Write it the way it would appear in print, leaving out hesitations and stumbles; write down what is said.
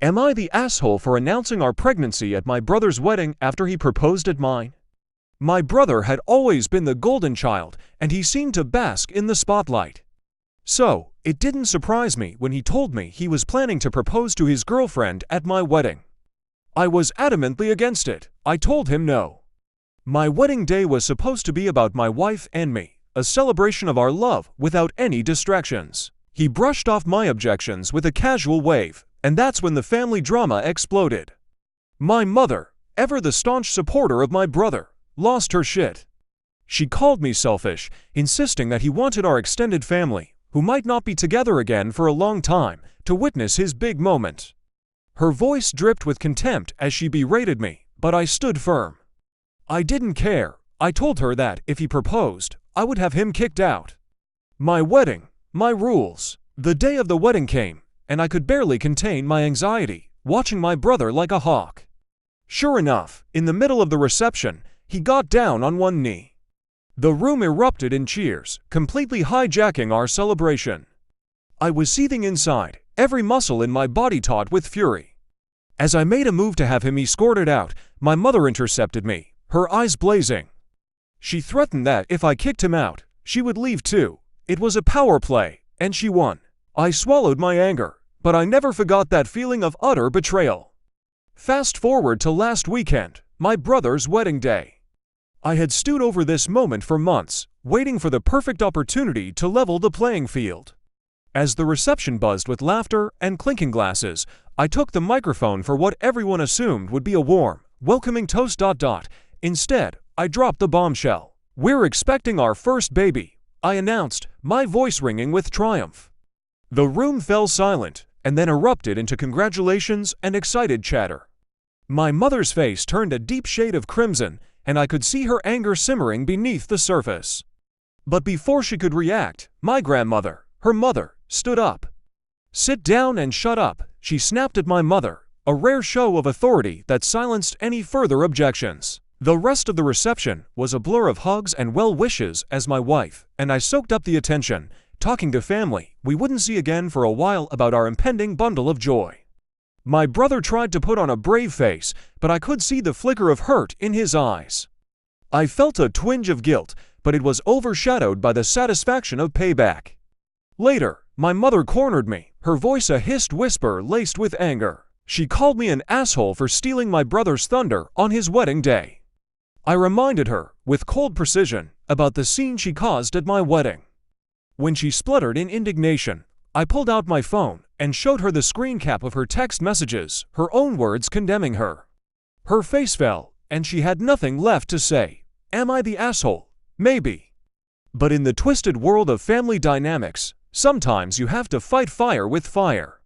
Am I the asshole for announcing our pregnancy at my brother's wedding after he proposed at mine? My brother had always been the golden child, and he seemed to bask in the spotlight. So, it didn't surprise me when he told me he was planning to propose to his girlfriend at my wedding. I was adamantly against it. I told him no. My wedding day was supposed to be about my wife and me, a celebration of our love without any distractions. He brushed off my objections with a casual wave, and that's when the family drama exploded. My mother, ever the staunch supporter of my brother, lost her shit. She called me selfish, insisting that he wanted our extended family, who might not be together again for a long time, to witness his big moment. Her voice dripped with contempt as she berated me, but I stood firm. I didn't care. I told her that, if he proposed, I would have him kicked out. My wedding, my rules. The day of the wedding came, and I could barely contain my anxiety, watching my brother like a hawk. Sure enough, in the middle of the reception, he got down on one knee. The room erupted in cheers, completely hijacking our celebration. I was seething inside, every muscle in my body taut with fury. As I made a move to have him escorted out, my mother intercepted me, her eyes blazing. She threatened that if I kicked him out, she would leave too. It was a power play, and she won. I swallowed my anger, but I never forgot that feeling of utter betrayal. Fast forward to last weekend, my brother's wedding day. I had stewed over this moment for months, waiting for the perfect opportunity to level the playing field. As the reception buzzed with laughter and clinking glasses, I took the microphone for what everyone assumed would be a warm, welcoming toast. Instead, I dropped the bombshell. "We're expecting our first baby," I announced, my voice ringing with triumph. The room fell silent, and then erupted into congratulations and excited chatter. My mother's face turned a deep shade of crimson, and I could see her anger simmering beneath the surface. But before she could react, my grandmother, her mother, stood up. "Sit down and shut up," she snapped at my mother, a rare show of authority that silenced any further objections. The rest of the reception was a blur of hugs and well wishes as my wife and I soaked up the attention, talking to family we wouldn't see again for a while about our impending bundle of joy. My brother tried to put on a brave face, but I could see the flicker of hurt in his eyes. I felt a twinge of guilt, but it was overshadowed by the satisfaction of payback. Later, my mother cornered me, her voice a hissed whisper laced with anger. She called me an asshole for stealing my brother's thunder on his wedding day. I reminded her, with cold precision, about the scene she caused at my wedding. When she spluttered in indignation, I pulled out my phone and showed her the screen cap of her text messages, her own words condemning her. Her face fell, and she had nothing left to say. Am I the asshole? Maybe. But in the twisted world of family dynamics, sometimes you have to fight fire with fire.